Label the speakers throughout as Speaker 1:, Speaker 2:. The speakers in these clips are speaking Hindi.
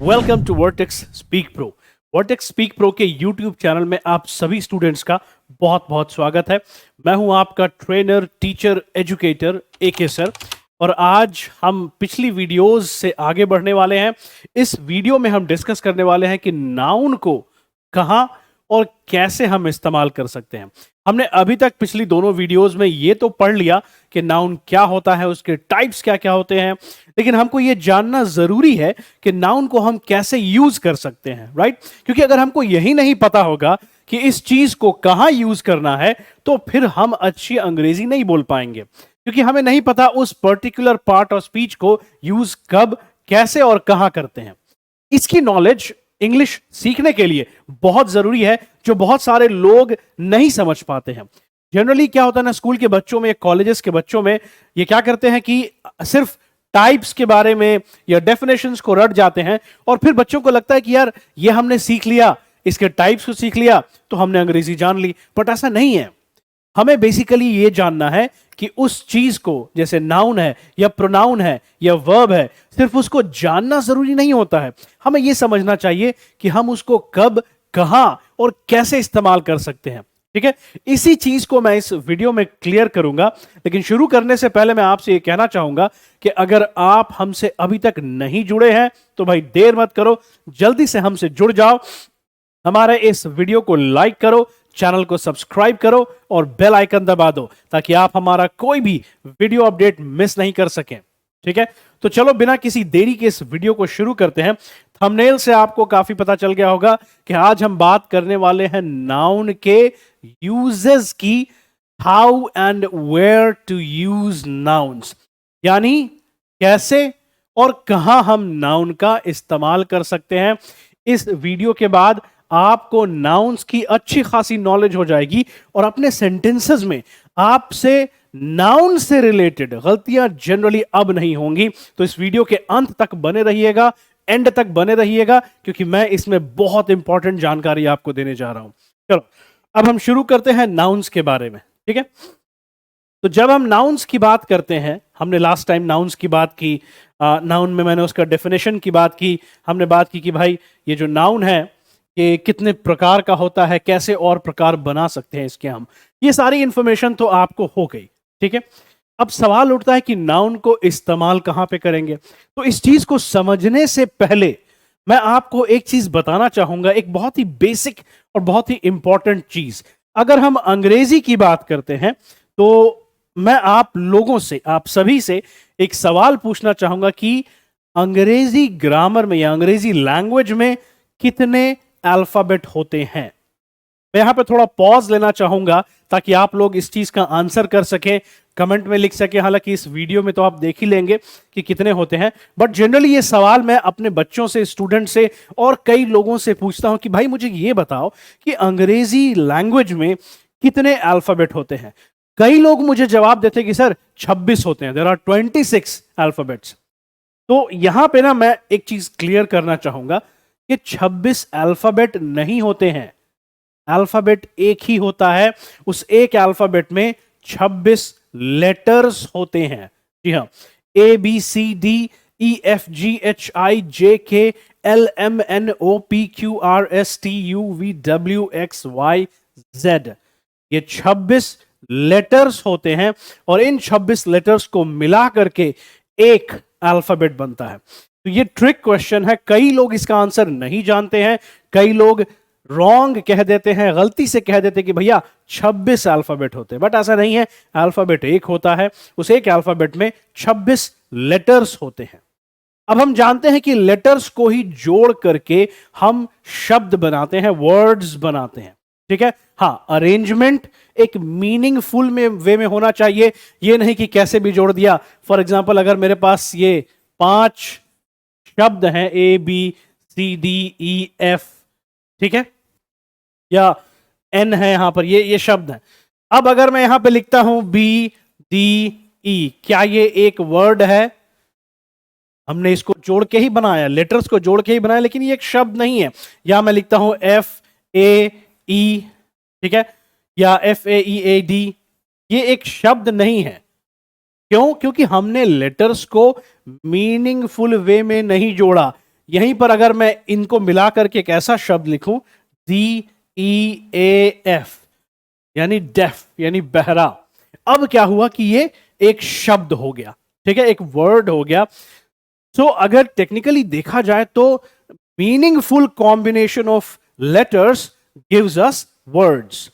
Speaker 1: Welcome to Vertex Speak Pro. Vertex Speak Pro के यूट्यूब चैनल में आप सभी स्टूडेंट्स का बहुत बहुत स्वागत है। मैं हूं आपका trainer, teacher, educator AK sir. और आज हम पिछली वीडियोस से आगे बढ़ने वाले हैं। इस वीडियो में हम डिस्कस करने वाले हैं कि नाउन को कहाँ और कैसे हम इस्तेमाल कर सकते हैं। हमने अभी तक पिछली दोनों वीडियोस में ये तो पढ़ लिया कि नाउन क्या होता है, उसके टाइप्स क्या क्या होते हैं, लेकिन हमको ये जानना जरूरी है कि नाउन को हम कैसे यूज कर सकते हैं, राइट? क्योंकि अगर हमको यही नहीं पता होगा कि इस चीज को कहां यूज करना है, तो फिर हम अच्छी अंग्रेजी नहीं बोल पाएंगे, क्योंकि हमें नहीं पता उस पर्टिकुलर पार्ट ऑफ स्पीच को यूज कब, कैसे और कहां करते हैं। इसकी नॉलेज इंग्लिश सीखने के लिए बहुत जरूरी है, जो बहुत सारे लोग नहीं समझ पाते हैं। जनरली क्या होता है ना, स्कूल के बच्चों में, कॉलेजेस के बच्चों में ये क्या करते हैं कि सिर्फ टाइप्स के बारे में या डेफिनेशंस को रट जाते हैं, और फिर बच्चों को लगता है कि यार ये हमने सीख लिया, इसके टाइप्स को सीख लिया तो हमने अंग्रेजी जान ली। बट ऐसा नहीं है। हमें बेसिकली ये जानना है कि उस चीज को, जैसे नाउन है या प्रोनाउन है या वर्ब है, सिर्फ उसको जानना जरूरी नहीं होता है। हमें यह समझना चाहिए कि हम उसको कब, कहां और कैसे इस्तेमाल कर सकते हैं। ठीक है, इसी चीज को मैं इस वीडियो में क्लियर करूंगा। लेकिन शुरू करने से पहले मैं आपसे यह कहना चाहूंगा कि अगर आप हमसे अभी तक नहीं जुड़े हैं तो भाई देर मत करो, जल्दी से हमसे जुड़ जाओ। हमारे इस वीडियो को लाइक करो, चैनल को सब्सक्राइब करो और बेल आइकन दबा दो, ताकि आप हमारा कोई भी वीडियो अपडेट मिस नहीं कर सकें। ठीक है, तो चलो बिना किसी देरी के इस वीडियो को शुरू करते हैं। थंबनेल से आपको काफी पता चल गया होगा कि आज हम बात करने वाले हैं नाउन के यूजेस की, how and where to use nouns, यानी कैसे और कहां हम नाउन का इस्तेमाल कर सकते हैं। इस वीडियो के बाद आपको नाउन्स की अच्छी खासी नॉलेज हो जाएगी और अपने सेंटेंसेस में आपसे नाउन से रिलेटेड गलतियां जनरली अब नहीं होंगी। तो इस वीडियो के अंत तक बने रहिएगा, एंड तक बने रहिएगा, क्योंकि मैं इसमें बहुत इंपॉर्टेंट जानकारी आपको देने जा रहा हूं। चलो अब हम शुरू करते हैं नाउन्स के बारे में। ठीक है, तो जब हम नाउन्स की बात करते हैं, हमने लास्ट टाइम नाउन्स की बात की, नाउन में मैंने उसका डेफिनेशन की बात की। हमने बात की कि भाई ये जो नाउन है कि कितने प्रकार का होता है, कैसे और प्रकार बना सकते हैं इसके हम, ये सारी इंफॉर्मेशन तो आपको हो गई। ठीक है, अब सवाल उठता है कि नाउन को इस्तेमाल कहां पे करेंगे। तो इस चीज को समझने से पहले मैं आपको एक चीज बताना चाहूंगा, एक बहुत ही बेसिक और बहुत ही इंपॉर्टेंट चीज। अगर हम अंग्रेजी की बात करते हैं तो मैं आप लोगों से, आप सभी से एक सवाल पूछना चाहूंगा कि अंग्रेजी ग्रामर में या अंग्रेजी लैंग्वेज में कितने अल्फाबेट होते हैं। मैं यहां पे थोड़ा पॉज लेना चाहूंगा ताकि आप लोग इस चीज का आंसर कर सकें, कमेंट में लिख सकें। हालांकि इस वीडियो में तो आप देख ही लेंगे कि कितने होते हैं, बट जनरली ये सवाल मैं अपने बच्चों से, स्टूडेंट से और कई लोगों से पूछता हूं कि भाई मुझे ये बताओ कि अंग्रेजी लैंग्वेज में कितने अल्फाबेट होते हैं। कई लोग मुझे जवाब देते हैं कि सर 26 होते हैं, देयर आर 26 अल्फाबेट्स। तो यहां पे ना मैं एक चीज क्लियर करना चाहूंगा कि 26 अल्फाबेट नहीं होते हैं। अल्फाबेट एक ही होता है, उस एक अल्फाबेट में 26 लेटर्स होते हैं। जी हाँ, ABCDEFGHIJKLMNOPQRSTUVWXYZ, ये 26 लेटर्स होते हैं और इन 26 लेटर्स को मिला करके एक अल्फाबेट बनता है। तो ये ट्रिक क्वेश्चन है, कई लोग इसका आंसर नहीं जानते हैं, कई लोग रॉन्ग कह देते हैं, गलती से कह देते हैं कि भैया 26 अल्फाबेट होते हैं, बट ऐसा नहीं है। अल्फाबेट एक होता है, उस एक अल्फाबेट में 26 लेटर्स होते हैं। अब हम जानते हैं कि लेटर्स को ही जोड़ करके हम शब्द बनाते हैं, वर्ड्स बनाते हैं। ठीक है, हाँ, अरेंजमेंट एक मीनिंगफुल में वे में होना चाहिए, ये नहीं कि कैसे भी जोड़ दिया। फॉर एग्जाम्पल, अगर मेरे पास ये 5 शब्द हैं, ABCDEF, ठीक है, या N है यहां पर, ये शब्द है। अब अगर मैं यहां पे लिखता हूं BDE, क्या ये एक वर्ड है? हमने इसको जोड़ के ही बनाया, लेटर्स को जोड़ के ही बनाया, लेकिन ये एक शब्द नहीं है। या मैं लिखता हूं FAE, ठीक है, या FAEAD, ये एक शब्द नहीं है। क्यों? क्योंकि हमने लेटर्स को मीनिंगफुल वे में नहीं जोड़ा। यहीं पर अगर मैं इनको मिला करके एक ऐसा शब्द लिखूं, DEAF, यानी डेफ, यानी बहरा, अब क्या हुआ कि ये एक शब्द हो गया, ठीक है, एक वर्ड हो गया। सो अगर टेक्निकली देखा जाए तो meaningful combination of letters gives us words.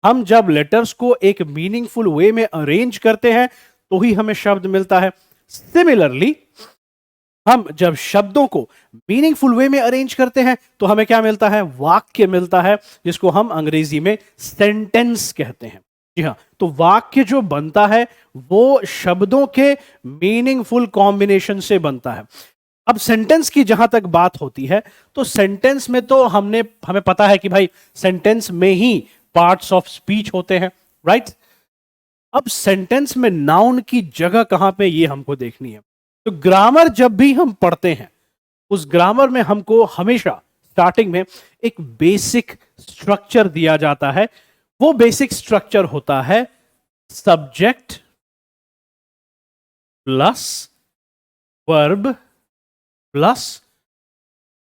Speaker 1: हम जब लेटर्स को एक मीनिंगफुल वे में अरेंज करते हैं तो ही हमें शब्द मिलता है। सिमिलरली हम जब शब्दों को मीनिंगफुल वे में अरेंज करते हैं तो हमें क्या मिलता है? वाक्य मिलता है, जिसको हम अंग्रेजी में सेंटेंस कहते हैं। जी हाँ, तो वाक्य जो बनता है वो शब्दों के मीनिंगफुल कॉम्बिनेशन से बनता है। अब सेंटेंस की जहां तक बात होती है तो सेंटेंस में तो हमें पता है कि भाई सेंटेंस में ही पार्ट्स ऑफ स्पीच होते हैं, राइट? अब सेंटेंस में नाउन की जगह कहां पे, ये हमको देखनी है। तो ग्रामर जब भी हम पढ़ते हैं, उस ग्रामर में हमको हमेशा स्टार्टिंग में एक बेसिक स्ट्रक्चर दिया जाता है। वो बेसिक स्ट्रक्चर होता है subject plus verb plus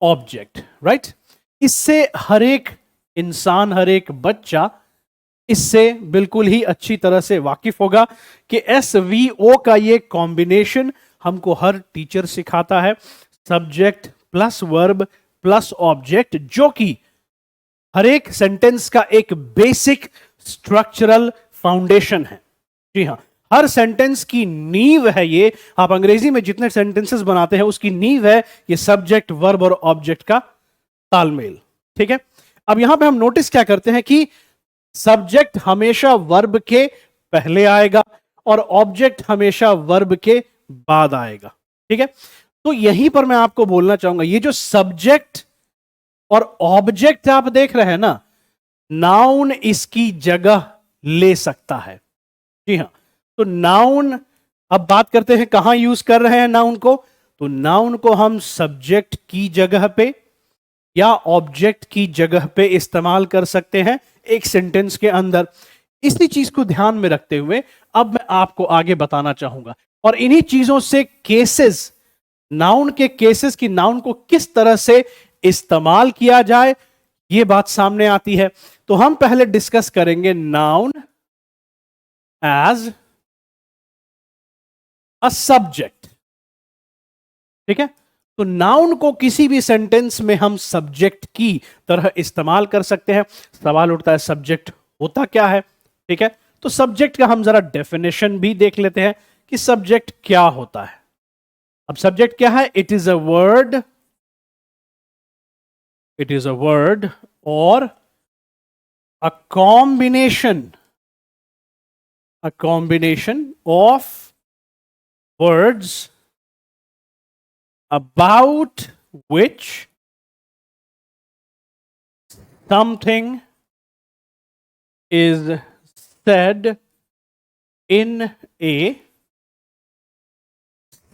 Speaker 1: object, right? इससे हर एक इंसान, हर एक बच्चा इससे बिल्कुल ही अच्छी तरह से वाकिफ होगा कि SVO का ये कॉम्बिनेशन हमको हर टीचर सिखाता है, subject plus verb plus object, जो कि हर एक सेंटेंस का एक बेसिक स्ट्रक्चरल फाउंडेशन है। जी हां, हर सेंटेंस की नींव है ये। आप अंग्रेजी में जितने सेंटेंसेस बनाते हैं उसकी नींव है ये सब्जेक्ट, वर्ब और ऑब्जेक्ट का तालमेल, ठीक है? अब यहां पे हम नोटिस क्या करते हैं कि सब्जेक्ट हमेशा वर्ब के पहले आएगा और ऑब्जेक्ट हमेशा वर्ब के बाद आएगा, ठीक है? तो यहीं पर मैं आपको बोलना चाहूंगा, ये जो सब्जेक्ट और ऑब्जेक्ट आप देख रहे हैं ना, नाउन इसकी जगह ले सकता है। जी हां, तो नाउन, अब बात करते हैं कहां यूज कर रहे हैं नाउन को। तो नाउन को हम सब्जेक्ट की जगह पे या ऑब्जेक्ट की जगह पे इस्तेमाल कर सकते हैं एक सेंटेंस के अंदर। इसी चीज को ध्यान में रखते हुए अब मैं आपको आगे बताना चाहूंगा, और इन्हीं चीजों से केसेस, नाउन के केसेस की नाउन को किस तरह से इस्तेमाल किया जाए, यह बात सामने आती है। तो हम पहले डिस्कस करेंगे नाउन एज अ सब्जेक्ट, ठीक है? तो नाउन को किसी भी सेंटेंस में हम सब्जेक्ट की तरह इस्तेमाल कर सकते हैं। सवाल उठता है सब्जेक्ट होता क्या है, ठीक है? तो सब्जेक्ट का हम जरा डेफिनेशन भी देख लेते हैं कि सब्जेक्ट क्या होता है। अब सब्जेक्ट क्या है? It is a word, it is a word और a combination of words about which something is said in a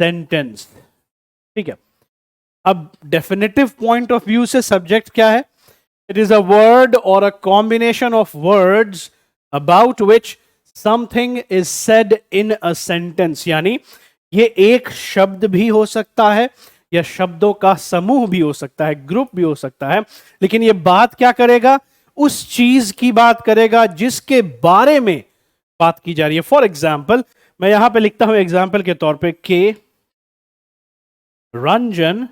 Speaker 1: sentence, ठीक है? अब डेफिनेटिव पॉइंट ऑफ व्यू से सब्जेक्ट क्या है? इट इज अ वर्ड और a combination of words about which something is said in a sentence, यानी ये एक शब्द भी हो सकता है या शब्दों का समूह भी हो सकता है, ग्रुप भी हो सकता है, लेकिन ये बात क्या करेगा? उस चीज की बात करेगा जिसके बारे में बात की जा रही है। फॉर एग्जाम्पल, मैं यहां पे लिखता हूं एग्जाम्पल के तौर पे के रंजन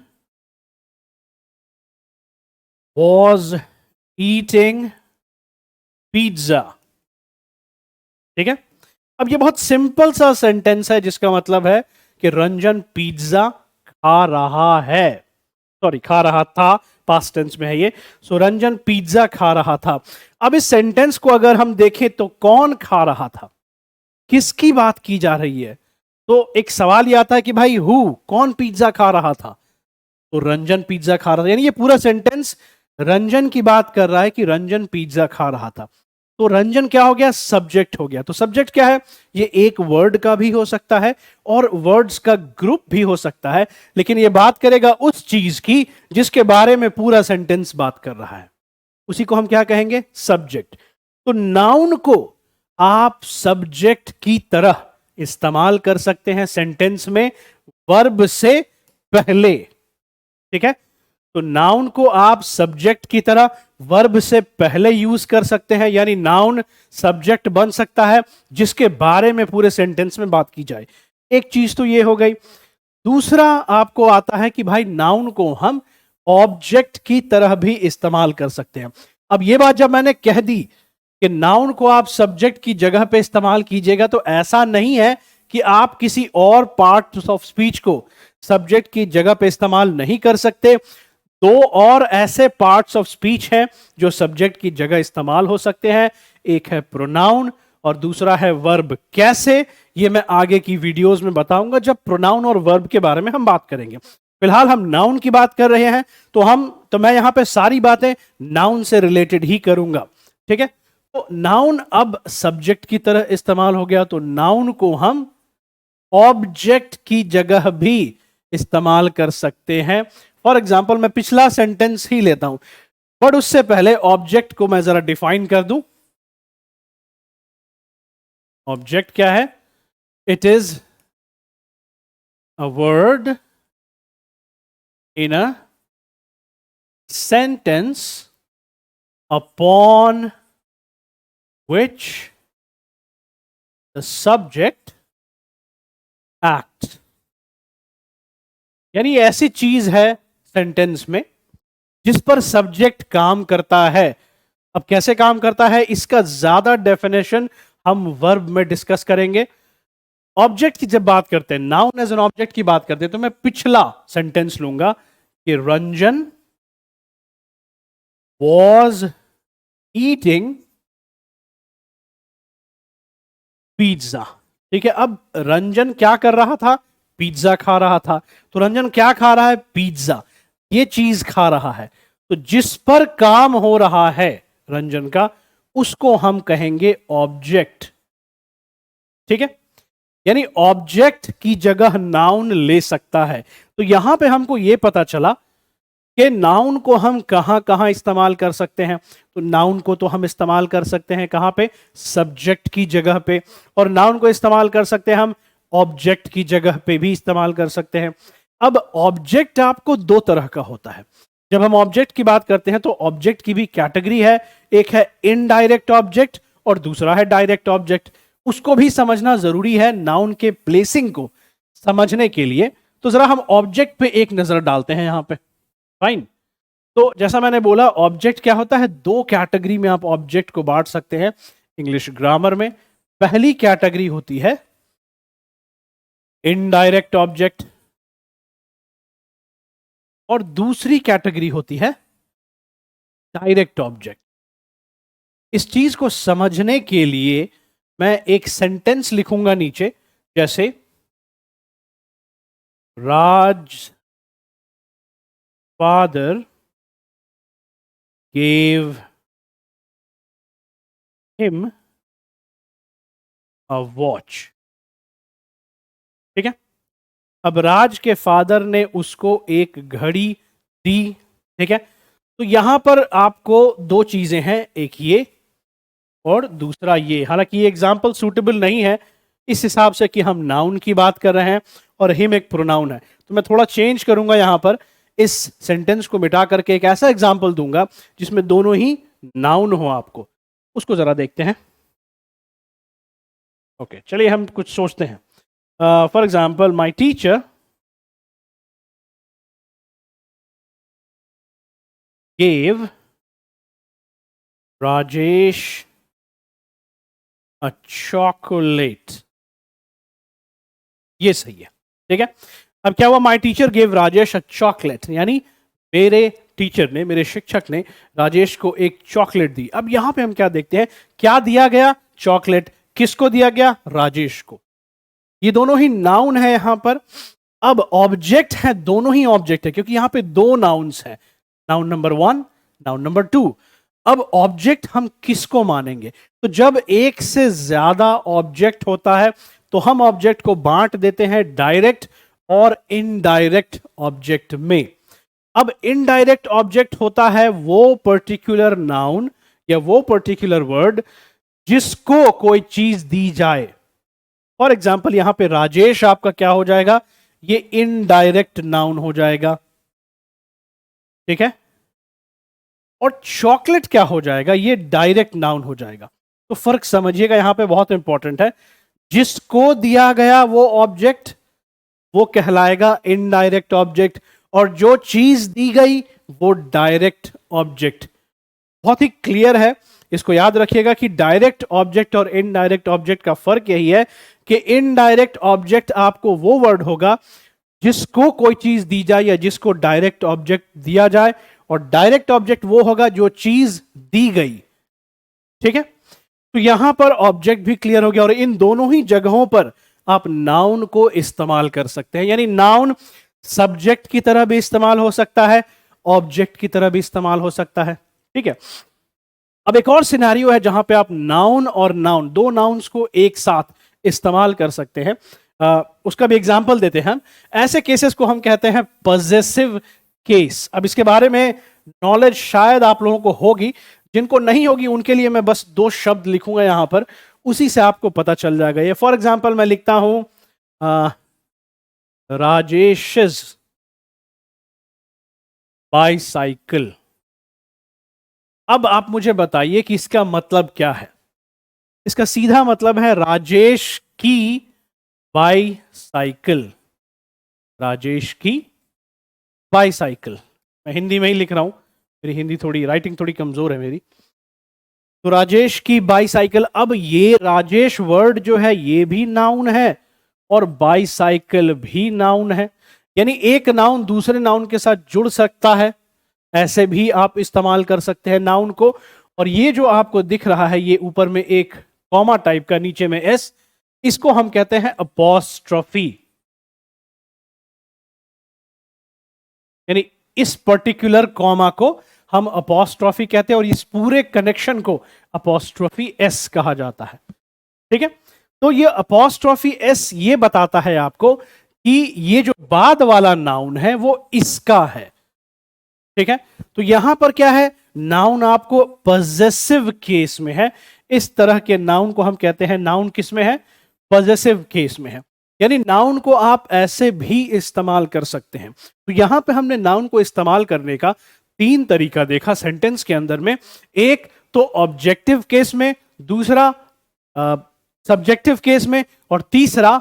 Speaker 1: वॉज ईटिंग पिज्जा, ठीक है? अब ये बहुत सिंपल सा सेंटेंस है जिसका मतलब है कि रंजन पिज्जा खा रहा है, सॉरी खा रहा था, पास्ट टेंस में है ये। सो रंजन पिज्जा खा रहा था। अब इस सेंटेंस को अगर हम देखें तो कौन खा रहा था, किसकी बात की जा रही है? तो एक सवाल ये आता है कि भाई कौन पिज्जा खा रहा था? तो रंजन पिज्जा खा रहा था, यानी ये पूरा सेंटेंस रंजन की बात कर रहा है कि रंजन पिज्जा खा रहा था। तो रंजन क्या हो गया? सब्जेक्ट हो गया। तो सब्जेक्ट क्या है? ये एक वर्ड का भी हो सकता है और वर्ड्स का ग्रुप भी हो सकता है, लेकिन ये बात करेगा उस चीज की जिसके बारे में पूरा सेंटेंस बात कर रहा है। उसी को हम क्या कहेंगे? सब्जेक्ट। तो नाउन को आप सब्जेक्ट की तरह इस्तेमाल कर सकते हैं सेंटेंस में वर्ब से पहले, ठीक है। तो नाउन को आप सब्जेक्ट की तरह वर्ब से पहले यूज कर सकते हैं, यानी नाउन सब्जेक्ट बन सकता है जिसके बारे में पूरे सेंटेंस में बात की जाए। एक चीज तो ये हो गई। दूसरा आपको आता है कि भाई नाउन को हम ऑब्जेक्ट की तरह भी इस्तेमाल कर सकते हैं। अब ये बात जब मैंने कह दी कि नाउन को आप सब्जेक्ट की जगह पे इस्तेमाल कीजिएगा, तो ऐसा नहीं है कि आप किसी और पार्ट ऑफ स्पीच को सब्जेक्ट की जगह पे इस्तेमाल नहीं कर सकते। दो और ऐसे पार्ट्स ऑफ स्पीच हैं जो सब्जेक्ट की जगह इस्तेमाल हो सकते हैं। एक है प्रोनाउन और दूसरा है वर्ब। कैसे, ये मैं आगे की वीडियोस में बताऊंगा जब प्रोनाउन और वर्ब के बारे में हम बात करेंगे। फिलहाल हम नाउन की बात कर रहे हैं, तो मैं यहां पे सारी बातें नाउन से रिलेटेड ही करूंगा। ठीक है। तो नाउन अब सब्जेक्ट की तरह इस्तेमाल हो गया, तो नाउन को हम ऑब्जेक्ट की जगह भी इस्तेमाल कर सकते हैं। फॉर एग्जाम्पल मैं पिछला सेंटेंस ही लेता हूं, बट उससे पहले ऑब्जेक्ट को मैं जरा डिफाइन कर दूं। ऑब्जेक्ट क्या है? It is a word in a sentence upon which the subject acts। यानी ऐसी चीज है सेंटेंस में जिस पर सब्जेक्ट काम करता है। अब कैसे काम करता है, इसका ज्यादा डेफिनेशन हम वर्ब में डिस्कस करेंगे। ऑब्जेक्ट की जब बात करते हैं, नाउन एज एन ऑब्जेक्ट की बात करते हैं, तो मैं पिछला सेंटेंस लूंगा कि रंजन वॉज ईटिंग पिज्जा। ठीक है। अब रंजन क्या कर रहा था? पिज्जा खा रहा था। तो रंजन क्या खा रहा है? पिज्जा। ये चीज खा रहा है। तो जिस पर काम हो रहा है रंजन का, उसको हम कहेंगे ऑब्जेक्ट। ठीक है। यानी ऑब्जेक्ट की जगह नाउन ले सकता है। तो यहां पे हमको यह पता चला कि नाउन को हम कहां कहां इस्तेमाल कर सकते हैं। तो नाउन को तो हम इस्तेमाल कर सकते हैं कहां पे? सब्जेक्ट की जगह पे। और नाउन को इस्तेमाल कर सकते हैं हम ऑब्जेक्ट की जगह पे भी इस्तेमाल कर सकते हैं। अब ऑब्जेक्ट आपको दो तरह का होता है। जब हम ऑब्जेक्ट की बात करते हैं तो ऑब्जेक्ट की भी कैटेगरी है। एक है इनडायरेक्ट ऑब्जेक्ट और दूसरा है डायरेक्ट ऑब्जेक्ट। उसको भी समझना जरूरी है नाउन के प्लेसिंग को समझने के लिए। तो जरा हम ऑब्जेक्ट पे एक नजर डालते हैं यहां पे। फाइन। तो जैसा मैंने बोला, ऑब्जेक्ट क्या होता है? दो कैटेगरी में आप ऑब्जेक्ट को बांट सकते हैं इंग्लिश ग्रामर में। पहली कैटेगरी होती है इनडायरेक्ट ऑब्जेक्ट और दूसरी कैटेगरी होती है डायरेक्ट ऑब्जेक्ट। इस चीज को समझने के लिए मैं एक सेंटेंस लिखूंगा नीचे, जैसे राज father gave him a watch। ठीक है। अब राज के फादर ने उसको एक घड़ी दी। ठीक है। तो यहां पर आपको दो चीजें हैं, एक ये और दूसरा ये। हालांकि ये एग्जाम्पल सूटेबल नहीं है इस हिसाब से कि हम नाउन की बात कर रहे हैं और हिम एक प्रोनाउन है। तो मैं थोड़ा चेंज करूंगा यहां पर, इस सेंटेंस को मिटा करके एक ऐसा एग्जाम्पल दूंगा जिसमें दोनों ही नाउन हो। आपको उसको जरा देखते हैं। ओके, चलिए हम कुछ सोचते हैं। For example, my teacher gave Rajesh a chocolate. ये सही है। ठीक है। अब क्या हुआ? My teacher gave Rajesh a chocolate, यानी मेरे टीचर ने, मेरे शिक्षक ने राजेश को एक चॉकलेट दी। अब यहां पे हम क्या देखते हैं? क्या दिया गया? चॉकलेट। किसको दिया गया? राजेश को। ये दोनों ही नाउन है यहां पर। अब ऑब्जेक्ट है, दोनों ही ऑब्जेक्ट है क्योंकि यहां पे दो नाउन्स हैं, नाउन नंबर 1, नाउन नंबर 2। अब ऑब्जेक्ट हम किसको मानेंगे? तो जब एक से ज्यादा ऑब्जेक्ट होता है तो हम ऑब्जेक्ट को बांट देते हैं डायरेक्ट और इनडायरेक्ट ऑब्जेक्ट में। अब इनडायरेक्ट ऑब्जेक्ट होता है वो पर्टिकुलर नाउन या वो पर्टिकुलर वर्ड जिसको कोई चीज दी जाए। फॉर एग्जाम्पल, यहां पे राजेश आपका क्या हो जाएगा? ये इनडायरेक्ट नाउन हो जाएगा। ठीक है। और चॉकलेट क्या हो जाएगा, ये डायरेक्ट नाउन हो जाएगा। तो फर्क समझिएगा, यहां पे बहुत इंपॉर्टेंट है। जिसको दिया गया वो ऑब्जेक्ट वो कहलाएगा इनडायरेक्ट ऑब्जेक्ट, और जो चीज दी गई वो डायरेक्ट ऑब्जेक्ट। बहुत ही क्लियर है, इसको याद रखिएगा कि डायरेक्ट ऑब्जेक्ट और इनडायरेक्ट ऑब्जेक्ट का फर्क यही है कि इनडायरेक्ट ऑब्जेक्ट आपको वो वर्ड होगा जिसको कोई चीज दी जाए या जिसको डायरेक्ट ऑब्जेक्ट दिया जाए, और डायरेक्ट ऑब्जेक्ट वो होगा जो चीज दी गई। ठीक है, तो यहां पर ऑब्जेक्ट भी क्लियर हो गया, और इन दोनों ही जगहों पर आप नाउन को इस्तेमाल कर सकते हैं। यानी नाउन सब्जेक्ट की तरह भी इस्तेमाल हो सकता है, ऑब्जेक्ट की तरह भी इस्तेमाल हो सकता है। ठीक है, अब एक और सिनेरियो है जहां पे आप नाउन और नाउन, दो नाउन्स को एक साथ इस्तेमाल कर सकते हैं। उसका भी एग्जांपल देते हैं हम। ऐसे केसेस को हम कहते हैं पॉजेसिव केस। अब इसके बारे में नॉलेज शायद आप लोगों को होगी, जिनको नहीं होगी उनके लिए मैं बस दो शब्द लिखूंगा यहां पर, उसी से आपको पता चल जाएगा। ये फॉर एग्जांपल मैं लिखता हूं राजेश बाईसाइकिल। अब आप मुझे बताइए कि इसका मतलब क्या है। इसका सीधा मतलब है राजेश की बाईसाइकिल। राजेश की बाईसाइकिल। मैं हिंदी में ही लिख रहा हूं, मेरी हिंदी थोड़ी, राइटिंग थोड़ी कमजोर है मेरी। तो राजेश की बाईसाइकिल। अब ये राजेश वर्ड जो है ये भी नाउन है और बाईसाइकिल भी नाउन है। यानी एक नाउन दूसरे नाउन के साथ जुड़ सकता है, ऐसे भी आप इस्तेमाल कर सकते हैं नाउन को। और ये जो आपको दिख रहा है, ये ऊपर में एक कॉमा टाइप का, नीचे में एस, इसको हम कहते हैं अपॉस्ट्रोफी। यानी इस पर्टिकुलर कॉमा को हम अपॉस्ट्रोफी कहते हैं, और इस पूरे कनेक्शन को अपॉस्ट्रोफी एस कहा जाता है। ठीक है, तो ये अपॉस्ट्रोफी एस ये बताता है आपको कि ये जो बाद वाला नाउन है वो इसका है। ठीक है, तो यहां पर क्या है, नाउन आपको पॉजेसिव केस में है। इस तरह के नाउन को हम कहते हैं, नाउन किस में है, पॉजेसिव केस में है। यानी नाउन को आप ऐसे भी इस्तेमाल कर सकते हैं। तो यहां पे हमने नाउन को इस्तेमाल करने का तीन तरीका देखा सेंटेंस के अंदर में। एक तो ऑब्जेक्टिव केस में, दूसरा सब्जेक्टिव केस में, और तीसरा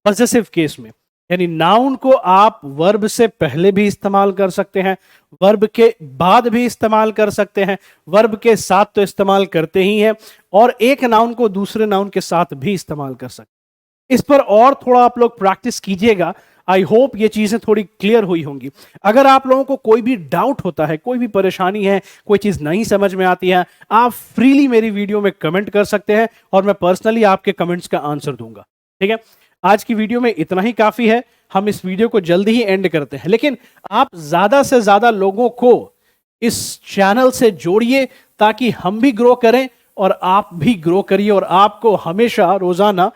Speaker 1: पॉजेसिव केस में। यानी नाउन को आप वर्ब से पहले भी इस्तेमाल कर सकते हैं, वर्ब के बाद भी इस्तेमाल कर सकते हैं, वर्ब के साथ तो इस्तेमाल करते ही हैं, और एक नाउन को दूसरे नाउन के साथ भी इस्तेमाल कर सकते हैं। इस पर और थोड़ा आप लोग प्रैक्टिस कीजिएगा। आई होप ये चीजें थोड़ी क्लियर हुई होंगी। अगर आप लोगों को कोई भी डाउट होता है, कोई भी परेशानी है, कोई चीज नहीं समझ में आती है, आप फ्रीली मेरी वीडियो में कमेंट कर सकते हैं और मैं पर्सनली आपके कमेंट्स का आंसर दूंगा। ठीक है, आज की वीडियो में इतना ही काफी है। हम इस वीडियो को जल्दी ही एंड करते हैं, लेकिन आप ज्यादा से ज्यादा लोगों को इस चैनल से जोड़िए ताकि हम भी ग्रो करें और आप भी ग्रो करिए, और आपको हमेशा रोजाना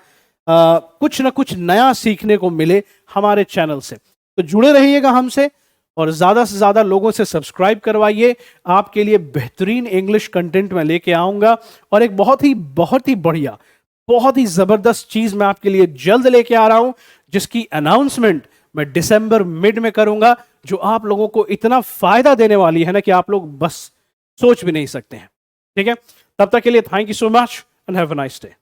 Speaker 1: कुछ ना कुछ नया सीखने को मिले हमारे चैनल से। तो जुड़े रहिएगा हमसे और ज्यादा से ज्यादा लोगों से सब्सक्राइब करवाइए। आपके लिए बेहतरीन इंग्लिश कंटेंट मैं लेके आऊंगा, और एक बहुत ही बढ़िया, बहुत ही जबरदस्त चीज मैं आपके लिए जल्द लेके आ रहा हूं, जिसकी अनाउंसमेंट मैं दिसंबर मिड में करूंगा, जो आप लोगों को इतना फायदा देने वाली है ना कि आप लोग बस सोच भी नहीं सकते हैं। ठीक है, तब तक के लिए thank you so much and have a nice day.